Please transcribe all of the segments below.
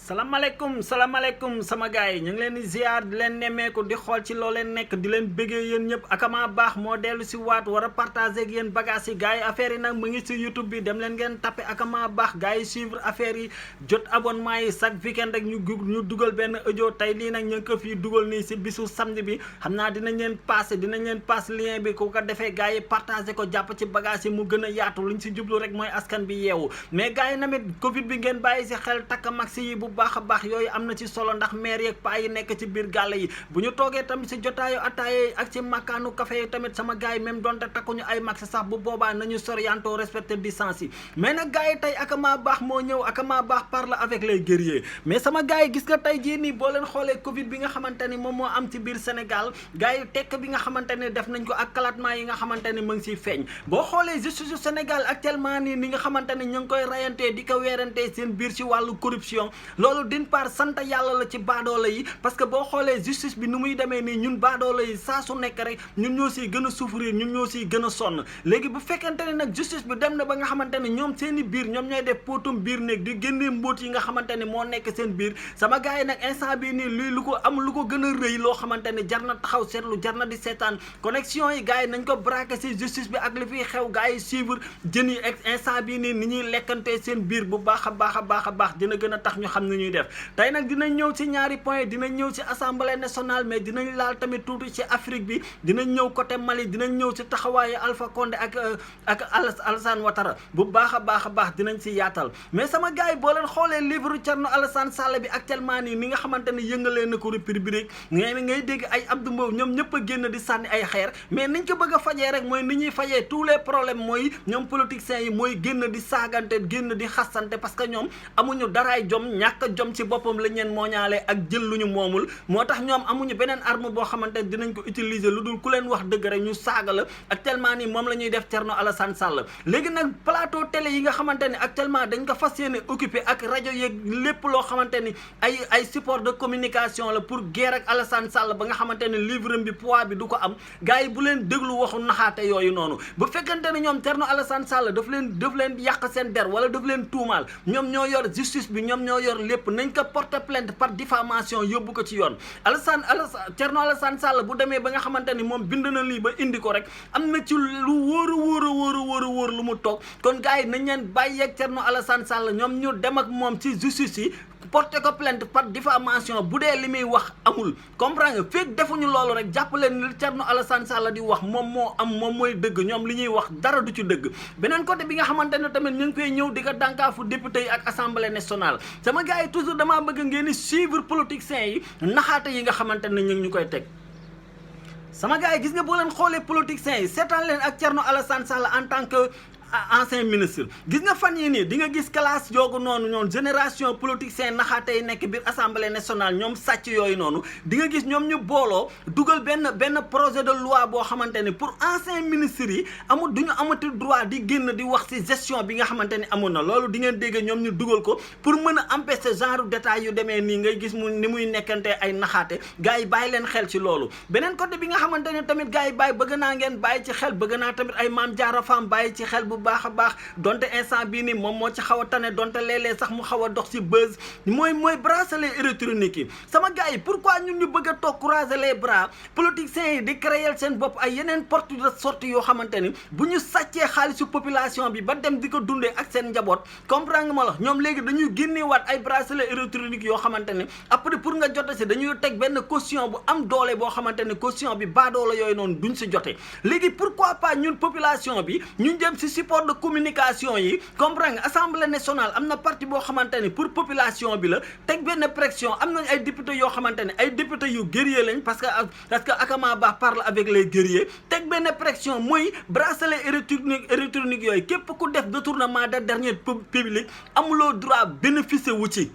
salaamaaleykum sama gars yi ñu ngi leen di ziar di leen nemmeeku di xool ci loo leen nekk di leen bëggee yéen ñëpp akama baax moo dellu si waat war a partager ak yéen bagages yi gars yi affaire yi nag mu ngi si YouTube bi dem leen ngeen tapé akama baax gars yi suivre affaire yi jot abonnement yi chaque weekend rek ñu dugal benn audio tey lii nag ñu ngi ko fii dugal nii si bisu samedi bi xam naa dinañ leen passe lien bi ku ko defee gars yi partager ko jàpp ci bagages yi mu gën a yaatu luñ si jublu rek mooy askan bi yeewu mais gars yi namit Covid bi ngeen bàyyi si xel takk max yi bu baax a baax yooyu am na ci solo ndax maire yeeg paa yi nekk ci biir gàlle yi bu ñu toogee tamit si jotaayu ataaye ak ci makkaanu café yi tamit sama gars yi même donte takkuñu ay max sax bu boobaa nañu sorianto respecter distance yi mais nag gars yi tey akama baax moo ñëw akama baax parle avec les guerriers mais sama gars yi gis nga tey jii nii boo leen xoolee Covid bi nga xamante ni moom moo am ci biir Sénégal gars yi tekk bi nga xamante ne def nañ ko ak kalatement yi nga xamante ne mu ngi siy feeñ boo xoolee justice du Sénégal actuellement nii ni nga xamante ne ñu ngi koy rayantee di ko weerantee seen biir ci wàllu corruption loolu d'une part sant yàlla la ci baadoola yi parce que boo xoolee justice bi ni muy demee nii ñun baadoola yi saa su nekk rek ñun ñoo siy gën a souffrir ñun ñoo siy gën a sonn léegi bu fekkente ne nag justice bi dem na ba nga xamante ne ñoom seen i biir ñoom ñooy def póotum biir néeg di génnee mbóot yi nga xamante ne moo nekk seen biir sama gars yi nag instant bii nii lii lu ko am lu ko gën a rëy loo xamante ne jar na taxaw seetlu jar na di seetaan connexion yi gars yi nañ ko braqué si justice bi ak li fiy xew gars yi suivre jën yi instant bii nii ni ñuy lekkantee seen biir bu baax a baax dina gën a tax ñu xam ni ñuy def tey nag dinañ ñëw ci ñaari point dinañ ñëw ci assemblée nationale mais dinañ laal tamit tuuti ci Afrique bi dinañ ñëw côté Mali dinañ ñëw ci taxawaayu Alpha Condé ak Alassane Ouattara bu baax a baax dinañ ci yaatal mais sama gars yi boo leen xoolee livre Thierno Alassane Sall bi actuellement nii ni nga xamante ne yëngalee na ko république ngay dégg ay Abdou Mbow ñoom ñëpp a génn di sànni ay xeer mais niñ ko bëgg a fajee rek mooy ni ñuy fajee tous les problèmes mooy ñoom politiciens yi mooy génn di saagante génn di xasante parce que ñoom amuñu daraay jom ñàkk jom ci boppam lañ leen mooñaale ak jël lu ñu moomul moo tax ñoom amuñu beneen arme boo xamante ne dinañ ko utiliser lu dul ku leen wax dëgg rek ñu saaga la actuellement nii moom la ñuy def Thierno Alassane Sall léegi nag plateau télé yi nga xamante ne actuellement dañ ko fas yéene occupé ak rajo yeeg lépp loo xamante ni ay support de communication la pour guerre ak Alassane Sall ba nga xamante ne livre bi poids bi du ko am gars yi bu leen déglu waxu naxaate yooyu noonu bu fekkante ne ñoom Thierno Alassane Sall daf leen yàq seen der wala daf leen tuumaal ñoom ñoo yor justice bi ñoom ñoo yor lépp nañ ko porter plainte par diffamation yóbbu ko ci yoon Thierno Alassane Sall bu demee ba nga xamante ni moom bind na lii ba indi ko rek am na ci lu wóor lu mu toog kon gars yi nañ leen bàyyi ak Thierno Alassane Sall ñoom ñu dem ak moom ci justice yi porté ko plainte par diffamation bu dee li muy wax amul comprendre nga fekk defuñu loolu rek jàpp leen li Thierno Alassane Sall di wax moom moo am moom mooy dëgg ñoom li ñuy wax dara du ci dëgg beneen côté bi nga xamante ne tamit ñu ngi koy ñëw di ko dànkaafu député yi ak assemblée nationale sama gars yi toujours damaa bëgg ngeen di suivre politiciens yi naxaate yi nga xamante ne ñu koy teg sama gars yi gis nga boo leen xoolee politiciens yi seetaan leen ak Thierno Alassane Sall en tant que ancien ministre gis nga fan yi nii di nga gis classe yoogu noonu génération politicien naxaate yi nekk biir assemblée nationale ñoom sàcc yooyu noonu di nga gis ñoom ñu booloo dugal benn projet de loi boo xamante ne pour ancien ministre yi du ñu amati droit di génn di wax ci gestion bi nga xamante ni amoon na loolu di ngeen dégg ñoom ñu dugal ko pour mën a empêcher genre détail yu demee nii ngay gis ni muy nekkante ay naxaate gars yi bàyyi leen xel ci loolu beneen côté bi nga xamante ne tamit gars yi bëgg naa ngeen bàyyi ci xel bëgg naa tamit ay Mame Diarra Fam bàyyi ci xel bu baax a baax donte instant bii nii moom moo ci xaw a tane donte léeg-léeg sax mu xaw a dox ci buzz mooy bracelet électronique yi sama gars yi pourquoi ñun ñu bëgg a toog croiser les bras politiciens yi di créer seen bopp ay yeneen porte de sortie yoo xamante ni bu ñu sàccee xaalisu population bi ba dem di ko dundee ak seen njaboot comprendre nga ma la ñoom léegi dañuy génneewaat ay bracelet électronique yoo xamante ni après pour nga jote si dañuy teg benn caution bu am doole boo xamante ni caution bi baadoola yooyu noonu duñ si jote léegi pourquoi pas ñun population bi ñu jëm si support de communication yi comprendre nga assemblée nationale am na parti boo xamante ni pour population bi la teg benn pression am nañ ay députés yoo xamante ne ay députés yu guerrier lañ parce que akama baax parle avec les guerriers teg benn pression mooy bracelet électronique yooyu képp ku def détournement de deniers publics amuloo droit bénéficier wu ci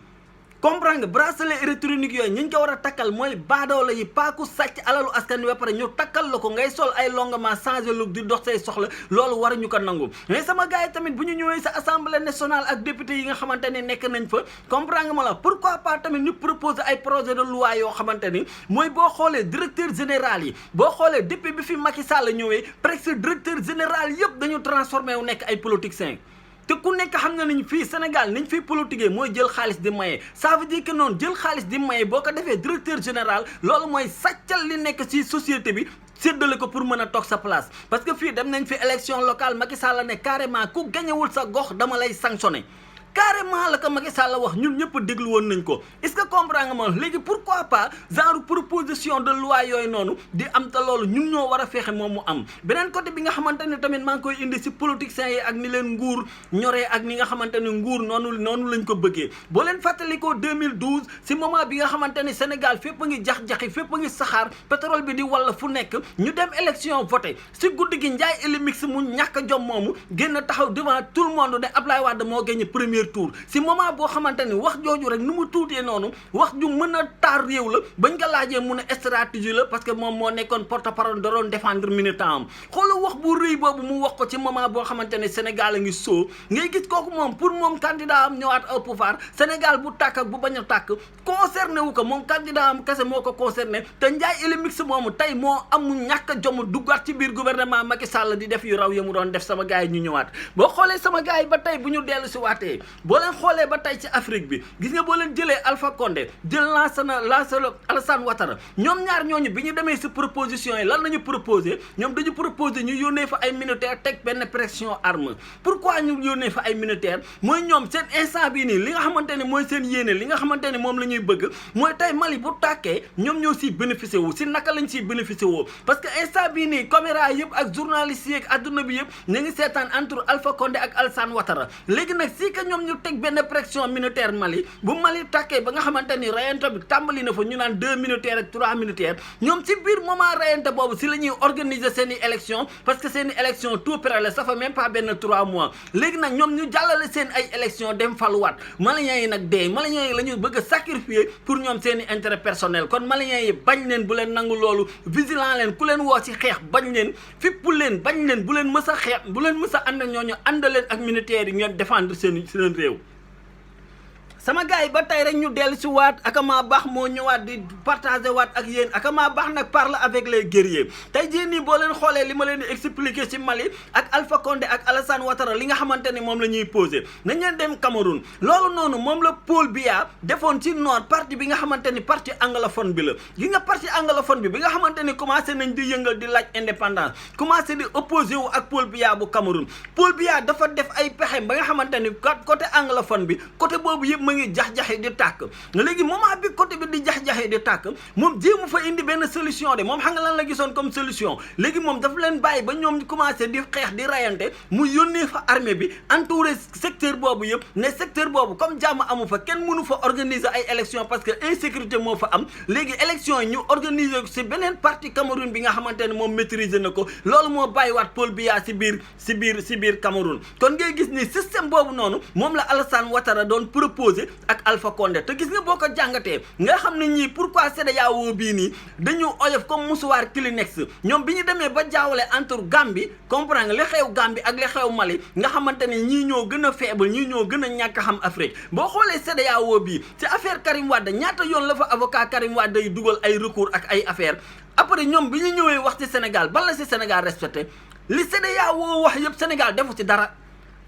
comprendre nga bracelet électronique yooyu ñi ñu ko war a takkal mooy baadoola yi paaku sàcc alalu askan wi ba pare ñu takkal la ko ngay sol ay longement changer look di dox say soxla loolu waruñu ko nangu mais sama gars yi tamit bu ñu ñëwee sa assemblée nationale ak député yi nga xamante ne nekk nañ fa comprendre nga ma la pourquoi pas tamit ñu proposer ay projet de loi yoo xamante ni mooy boo xoolee directeur général yi boo xoolee depuis bi fi Macky Sall ñëwee presque directeur général yëpp dañu transformé wu nekk ay politiciens te ku nekk xam nga nañ fii Sénégal niñ fiy politique mooy jël xaalis di maye ça veut dire que noonu jël xaalis di maye boo ko defee directeur général loolu mooy sàccal li nekk ci société bi séddale ko pour mën a toog sa place parce que fii dem nañ fi élection locale Macky Sall ne carrément ku gañewul sa gox dama lay sanctionné carrément la ko Macky Sall wax ñun ñëpp déglu woon nañ ko est-ce que comprend nga ma léegi pourquoi pas genre proposition de loi yooyu noonu di am te loolu ñun ñoo war a fexe moom mu am beneen côté bi nga xamante ne tamit maa ngi koy indi si politiciens yi ak ni leen nguur ñoree ak ni nga xamante ne nguur noonu lañ ko bëggee boo leen fàttalikoo 2012 si moment bi nga xamante ne Sénégal fépp a ngi jax-jaxi fépp a ngi saxaar pétrole bi di walla fu nekk ñu dem élection voté si guddi gi Ndiaye Elimix mu ñàkk jom moomu génn taxaw devant tout le monde ne Ablaye Wade moo gagné premier tour si moment boo xamante ni wax jooju rek nu mu tuutee noonu wax ju mën a taar réew la bañ ko laajee mun a stratégie la parce que moom moo nekkoon porte-parole da doon défendre militant am xoolal wax bu rëy boobu mu wax ko ci moment boo xamante ne Sénégal a ngi soo ngay gis kooku moom pour moom candidat am ñëwaat au pouvoir Sénégal bu tàkk ak bu bañ a tàkk concerné wu ko moom candidat am kese moo ko concerné te Ndiaye Elimix moomu tey moo amu ñàkk a jom duggaat ci biir gouvernement Macky Sall di def yu raw ya mu doon def sama gars yi ñu ñëwaat boo xoolee sama gars yi ba tey bu ñu dellu si waatee boo leen xoolee ba tey ci Afrique bi gis nga boo leen jëlee Alpha Condé jël Alassane Ouattara ñoom ñaar ñooñu bi ñu demee si proposition yi lan nañu proposé ñoom dañu proposé ñu yónnee fa ay militaire teg benn pression arme pourquoi ñu yónnee fa ay militaire mooy ñoom seen instant bii nii li nga xamante ne mooy seen yéene li nga xamante ne moom la ñuy bëgg mooy tey Mali bu tàkkee ñoom ñoo siy bénéficié wu si naka lañ siy bénéficié woo parce que instant bii nii caméra yëpp ak journalistes yi ak adduna bi yëpp ñu ngi seetaan entre Alpha Condé ak Alassane Ouattara léegi nag si que ñoom ñu teg benn pression militaire Mali bu Mali tàkkee ba nga xamante ni rayante bi tàmbali na fa ñu naan 2 militaires ak 3 militaires ñoom si biir moment rayante boobu si la ñuy organiser seen i élection parce que seen i élection tout près la ça fait même pas benn 3 mois léegi nag ñoom ñu jàllale seen ay élection dem faluwaat maliens yi nag dee maliens yi la ñu bëgg a sacrifier pour ñoom seen i intérêt personnel kon maliens yi bañ leen bu leen nangu loolu vigilant leen ku leen woo si xeex bañ leen fippu leen bañ leen bu leen mës a xeex bu leen mës a ànd ak ñooñu ànd leen ak militaires yi ñoom défendre seen réew sama gars yi ba tey rek ñu dellu si waat Akama Baax moo ñëwaat di partager waat ak yéen Akama Baax nag parle avec les guerriers tey jii nii boo leen xoolee li ma leen di expliquer ci Mali ak Alpha Condé ak Alassane Ouattara li nga xamante ni moom la ñuy posé nañ leen dem Cameroun loolu noonu moom la Paul Biya defoon ci nord parti bi nga xamante ni parti anglophone bi la gi nga parti anglophone bi nga xamante ni commencé nañ di yëngal di laaj indépendance commencé di opposé wu ak Paul Biya bu Cameroun Paul Biya dafa def ay pexe ba nga xamante ni côté anglophone bi côté boobu yëpp ngi jax-jaxe di tàkk léegi moment bi côté bi di jax-jaxe di tàkk moom jéemu fa indi benn solution de moom xam nga lan la gisoon comme solution léegi moom dafa leen bàyyi ba ñoom commencé di xeex di rayante mu yónnee fa armée bi entouré secteur boobu yëpp ne secteur boobu comme jàmm amu fa kenn mënu fa organiser ay élection parce que insécurité moo fa am léegi élection yi ñu organiser si beneen parti Cameroun bi nga xamante ne moom maîtriser na ko loolu moo bàyyiwaat Paul Biya si biir Cameroun kon ngay gis ni système boobu noonu moom la Alassane Ouattara doon proposé ak Alpha Condé te gis nga boo ko jàngatee nga xam ne ñii pourquoi CEDEAO bii nii dañu oyof comme musuwaar Kleenex ñoom bi ñu demee ba jaawale entre Gambie comprendre nga li xew Gambie ak li xew Mali nga xamante ne ñii ñoo gën a faible ñii ñoo gën a ñàkk a xam Afrique boo xoolee CEDEAO bii ci affaire Karim Wade ñaata yoon la fa avocat Karim Wade day dugal ay recours ak ay affaire après ñoom bi ñu ñëwee wax ci Sénégal ban la ci Sénégal respecté li CEDEAO wax yëpp Sénégal defu ci dara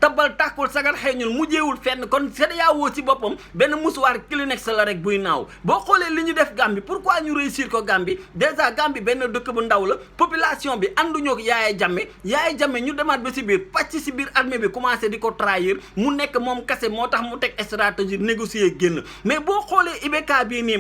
tabal tàkkul sagar xeeñul mujjeewul fenn kon CEDEAO ci boppam benn musuwaar Kleenex la rek buy naaw boo xoolee li ñu def Gambie pourquoi ñu réussir ko Gambie déjà Gambie benn dëkk bu ndaw la population bi ànduñoo ko Yaya Jammeh ñu demaat ba si biir pàcc si biir armée bi commencé di ko trahir mu nekk moom kese moo tax mu teg stratégie négocier génn mais boo xoolee IBK bii nii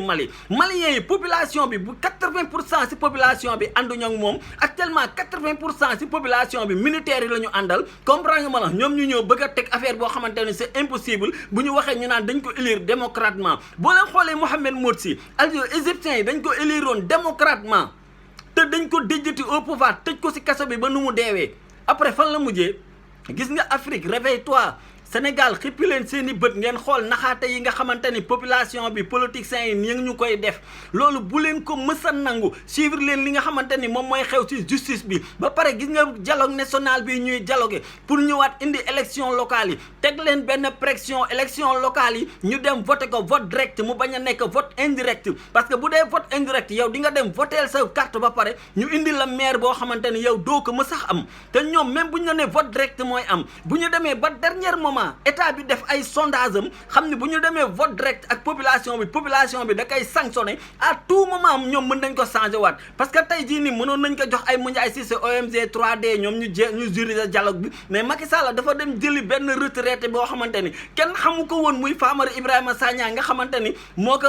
maliens yi population bi bu 80% si population bi ànduñoo ak moom actuellement 80% si population bi militaires yi la ñu àndal comprendre nga ma la ñoom ñu ñoo bëgg a teg affaire boo xamante ne c'est impossible bu ñu waxee ñu naan dañ ko élire démocratement boo leen xoolee Mohamed Morsi égyptiens yi dañ ko élire woon démocratement te dañ ko déjjati au pouvoir tëj ko si kaso bi ba nu mu deewee après fan la mujjee gis nga Afrique réveille-toi Sénégal xippi leen seen i bët ngeen xool naxaate yi nga xamante ni population bi politiciens yi ñu ñu koy def loolu bu leen ko mës a nangu suivre leen li nga xamante ni moom mooy xew ci justice bi ba pare gis nga dialogue national bi ñuy dialogué pour ñëwaat indi élection locale yi teg leen benn pression élection locale yi ñu dem voté ko vote direct mu bañ a nekk vote indirect parce que bu dee vote indirect yow di nga dem voteel sa carte ba pare ñu indi la maire boo xamante ni yow doo ko mës sax am te ñoom même bu ñu la nee vote direct mooy am bu ñu demee ba dernier moment état bi def ay sondage am xam ne bu ñu demee vote direct ak population bi da koy sanctionné à tout moment ñoom mën nañ ko changé waat parce que tey jii nii mënoon nañ ko jox ay Moundiaye Cissé OMG 3D ñoom ñu juridiser dialogue bi mais Macky Sall dafa dem jëli benn retraité boo xamante ni kenn xamu ko woon muy Famara Ibrahima Sagna nga xamante ni moo ko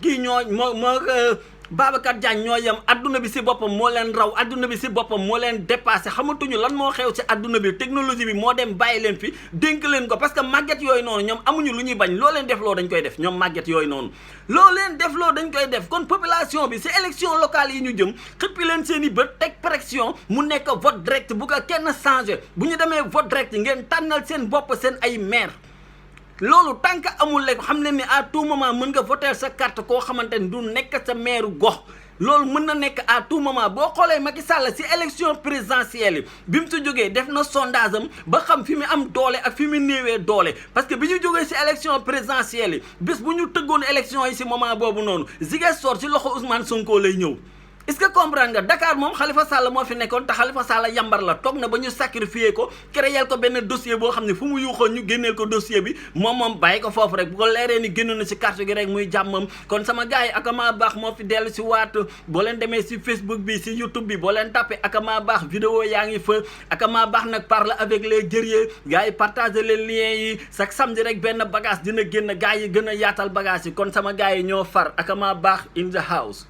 kii moo ko Babacar Diagne ñoo yem adduna bi si boppam moo leen raw adduna bi si boppam moo leen dépassé xamatuñu lan moo xew si adduna bi technologie bi moo dem bàyyi leen fi dénk leen ko parce que màgget yooyu noonu ñoom amuñu lu ñuy bañ loo leen def loo dañ koy def ñoom màgget yooyu noonu loo leen def loo dañ koy def kon population bi si élection locale yi ñu jëm xëppi leen seen i bët teg pression mu nekk vote direct bu ko kenn changé bu ñu demee vote direct ngeen tànnal seen bopp seen ay maire loolu tant que amul rek xam ne ni à tout moment mën nga voter sa carte koo xamante ni du nekk sa maire gox loolu mën na nekk à tout moment boo xoolee Macky Sall si élection présidentielle yi bi mu si jógee def na sondage am ba xam fi mu am doole ak fi mu néewee doole parce que bi ñu jógee si élection présidentielle yi bés bu ñu tëggoon élection yi si moment boobu noonu Ziguinchor si loxo Ousmane Sonko lay ñëw. est-ce que comprendre nga Dakar moom Khalifa Sall moo fi nekkoon te Khalifa Sall yambar la toog na ba ñu sacrifier ko créer ko benn dossier boo xam ne fu mu yuuxoon ñu génneel ko dossier bi moom bàyyi ko foofu rek bu ko leeree ni génn na si carte gi rek muy jàmmam kon sama gars yi Akama Baax moo fi dellu si waat boo leen demee si Facebook bi si YouTube bi boo leen tapé Akama Baax vidéo yaa ngi fa Akama Baax nag parle avec les guerriers gars yi partager les liens yi chaque samedi rek benn bagage dina génn gars yi gën a yaatal bagage yi kon sama gars yi ñoo far Akama Baax in the house